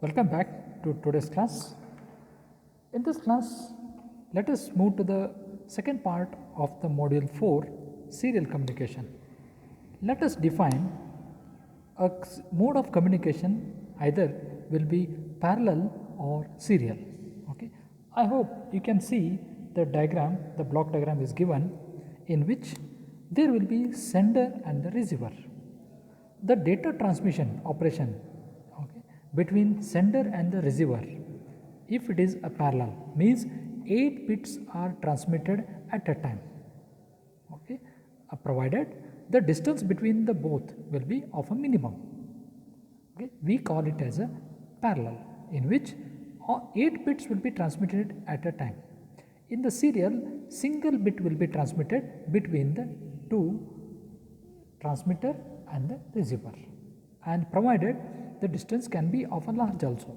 Welcome back to today's class. In this class, let us move to the second part of the module 4, serial communication. Let us define a mode of communication either will be parallel or serial. Okay. I hope you can see the diagram, the block diagram is given in which there will be sender and the receiver. The data transmission operation between sender and the receiver, if it is a parallel, means 8 bits are transmitted at a time, okay, provided the distance between the both will be of a minimum. Okay, we call it as a parallel, in which 8 bits will be transmitted at a time. In the serial, single bit will be transmitted between the two transmitter and the receiver, and provided the distance can be of a large also.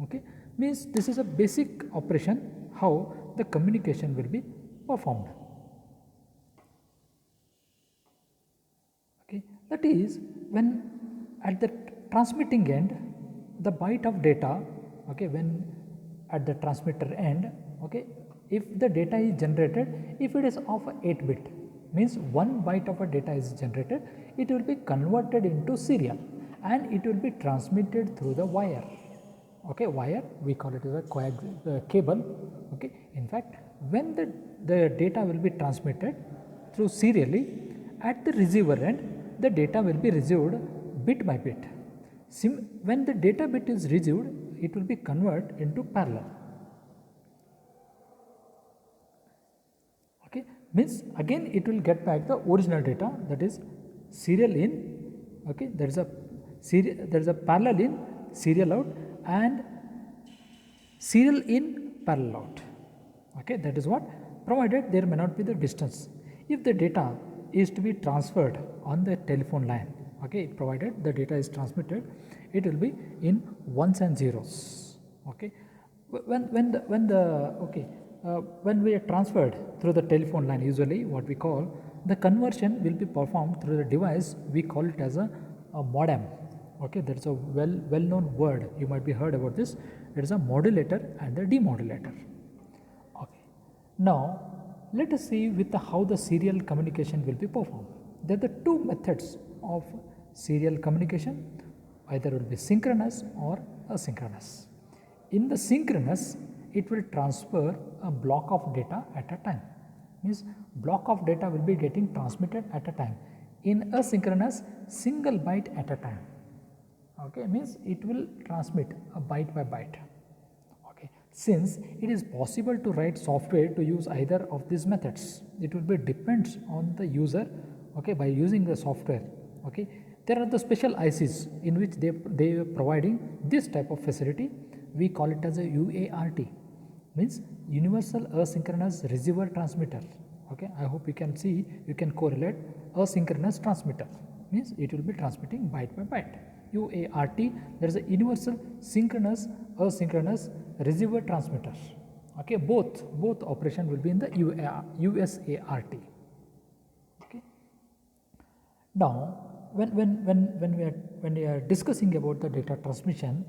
Okay, means this is a basic operation how the communication will be performed. Okay, that is when at the transmitting end the byte of data, okay, when at the transmitter end, okay, if the data is generated, if it is of 8 bit, means 1 byte of a data is generated, it will be converted into serial and it will be transmitted through the wire. Okay, wire, we call it as a cable. Okay, in fact, when the data will be transmitted through serially, at the receiver end, the data will be received bit by bit. When the data bit is received, it will be converted into parallel. Okay, means again it will get back the original data, that is serial in. Okay, there is a parallel in, serial out, and serial in, parallel out. Okay, that is what, provided there may not be the distance. If the data is to be transferred on the telephone line, okay, provided the data is transmitted, it will be in ones and zeros. Okay, when we are transferred through the telephone line, usually what we call the conversion will be performed through the device, we call it as a modem. Okay, there is a well-known word, you might be heard about this. There is a modulator and a demodulator. Okay, now let us see with how the serial communication will be performed. There are the two methods of serial communication, either will be synchronous or asynchronous. In the synchronous, it will transfer a block of data at a time, means block of data will be getting transmitted at a time. In asynchronous, single byte at a time. Okay, means it will transmit a byte by byte. Okay, since it is possible to write software to use either of these methods, it will be depends on the user. Okay, by using the software. Okay, there are the special ICs in which they are providing this type of facility. We call it as a UART, means universal asynchronous receiver transmitter. Okay, I hope you can see, you can correlate asynchronous transmitter, means it will be transmitting byte by byte. UART, there is a universal synchronous asynchronous receiver transmitter. Okay, both operation will be in the USART. Okay. Now, when we are discussing about the data transmission,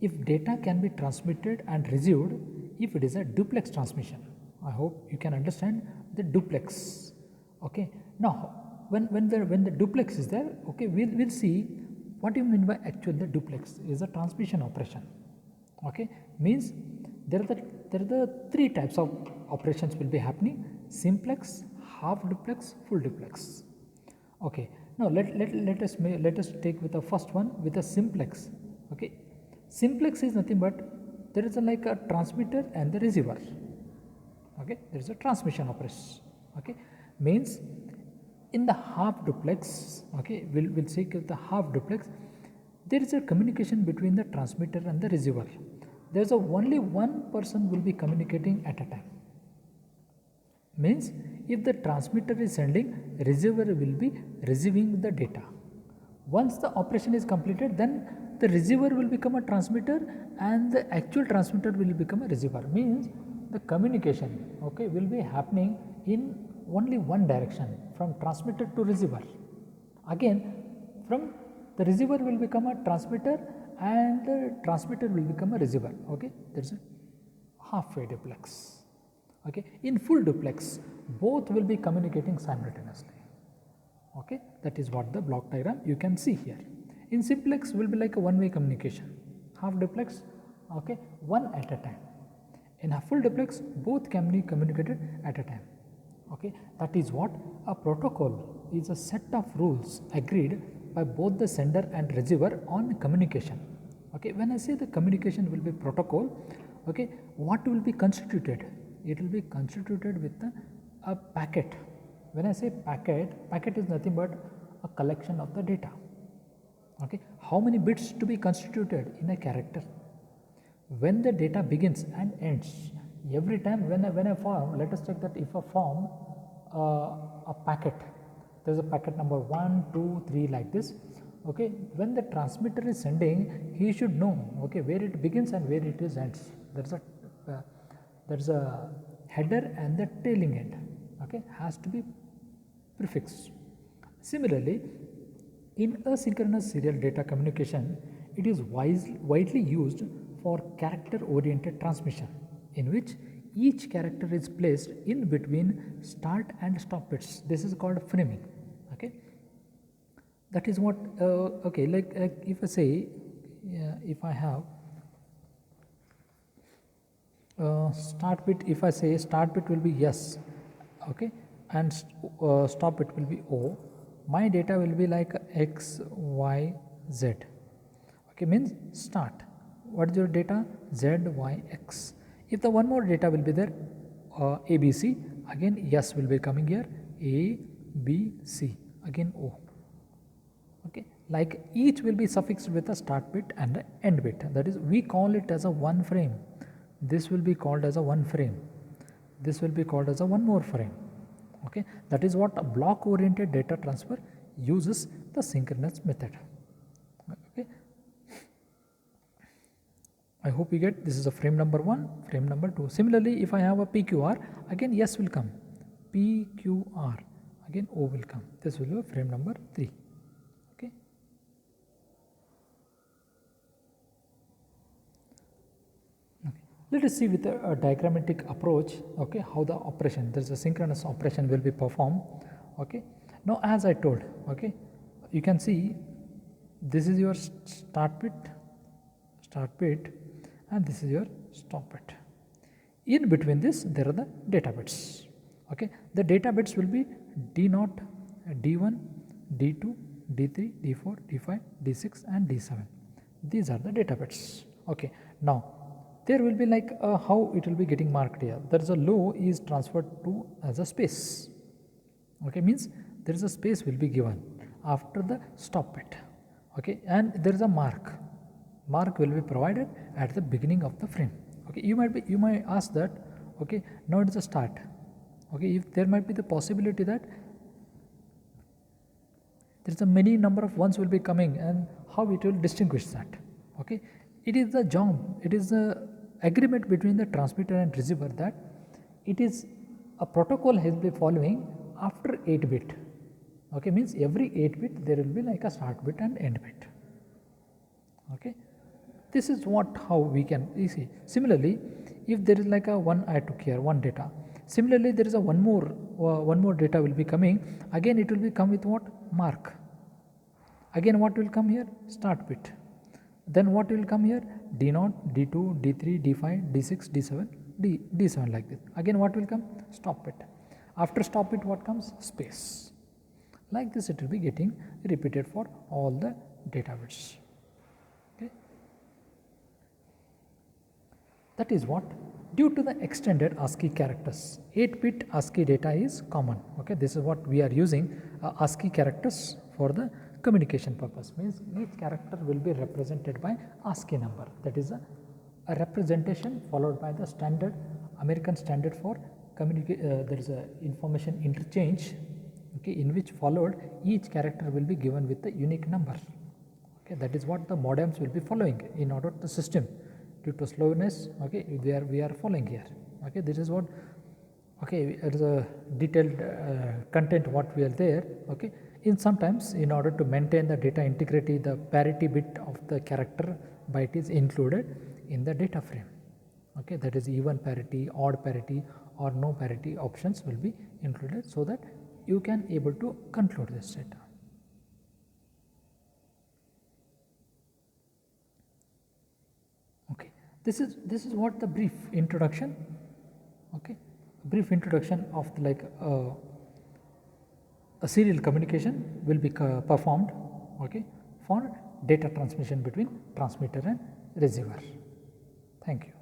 if data can be transmitted and received, if it is a duplex transmission, I hope you can understand the duplex. Okay, now when the duplex is there, okay, we'll see what do you mean by actual the duplex is a transmission operation. Okay, means there are the three types of operations will be happening: simplex, half duplex, full duplex. Okay, now let us take with the first one with a simplex. Okay, simplex is nothing but there is like a transmitter and the receiver. Okay, there is a transmission operation. Okay, means in the half duplex, okay, we'll say the half duplex, there is a communication between the transmitter and the receiver. There is only one person will be communicating at a time. Means if the transmitter is sending, receiver will be receiving the data. Once the operation is completed, then the receiver will become a transmitter and the actual transmitter will become a receiver. Means the communication, okay, will be happening in only one direction, from transmitter to receiver. Again, from the receiver will become a transmitter and the transmitter will become a receiver. Okay, there's a half-wave duplex. Okay, in full duplex, both will be communicating simultaneously. Okay, that is what the block diagram you can see here. In simplex will be like a one-way communication. Half duplex, okay, one at a time. In a full duplex, both can be communicated at a time. Okay, that is what a protocol is, a set of rules agreed by both the sender and receiver on communication. Okay, when I say the communication will be protocol, okay, what will be constituted? It will be constituted with a packet. When I say packet, packet is nothing but a collection of the data. Okay, how many bits to be constituted in a character? When the data begins and ends, every time when I form, let us check that if I form a packet, there is a packet number 1, 2, 3 like this. Okay, when the transmitter is sending, he should know, okay, where it begins and where it is ends. There's a header and the tailing end. Okay, has to be prefixed. Similarly, in asynchronous serial data communication, it is widely used for character-oriented transmission, in which each character is placed in between start and stop bits. This is called framing. Okay, that is what. Okay, like if I say, if I have start bit, if I say start bit will be yes, okay, and stop bit will be O, my data will be like X, Y, Z. Okay, means start. What is your data? Z, Y, X. If the one more data will be there, A, B, C, again yes will be coming here, A, B, C, again O. Okay, like each will be suffixed with a start bit and an end bit. That is, we call it as a one frame. This will be called as a one frame. This will be called as a one more frame. Okay, that is what a block oriented data transfer uses the synchronous method. Okay, I hope you get this is a frame number 1, frame number 2. Similarly, if I have a PQR, again yes will come, PQR, again O will come. This will be frame number 3. Okay. Let us see with a diagrammatic approach, okay, how the operation, there is a synchronous operation will be performed. Okay. Now as I told, okay, you can see this is your start bit, and this is your stop bit. In between this there are the data bits. Okay, the data bits will be D0, D1, D2, D3, D4, D5, D6 and D7. These are the data bits. Okay, now there will be like how it will be getting marked here. There is a low is transferred to as a space. Okay, means there is a space will be given after the stop bit. Okay, and there is a mark will be provided at the beginning of the frame. Okay, you might ask that, okay, now it is a start. Okay, if there might be the possibility that there is a many number of ones will be coming, and how it will distinguish that. Okay, it is the job, it is the agreement between the transmitter and receiver that it is a protocol has been following after 8 bit. Okay, means every 8 bit there will be like a start bit and end bit. Okay, this is what how we can see. Similarly, if there is like a one I took here one data, similarly there is a one more data will be coming, again it will be come with what mark, again what will come here start bit, then what will come here D0, D2, D3, D5, D6, D7, D7 like this. Again what will come stop bit. After stop bit what comes space. Like this it will be getting repeated for all the data bits. Okay. That is what, due to the extended ASCII characters, 8-bit ASCII data is common. Okay, this is what we are using ASCII characters for the communication purpose. Means each character will be represented by ASCII number. That is a representation followed by the standard American standard for there is a information interchange. Okay, in which followed each character will be given with a unique number. Okay, that is what the modems will be following in order to system. Due to slowness, okay, we are following here. Okay, this is what, okay, it is a detailed content what we are there. Okay, in sometimes in order to maintain the data integrity, the parity bit of the character byte is included in the data frame. Okay, that is even parity, odd parity or no parity options will be included so that you can able to conclude this data. Okay, this is what the brief introduction. Okay, brief introduction of a serial communication will be performed, okay, for data transmission between transmitter and receiver. Thank you.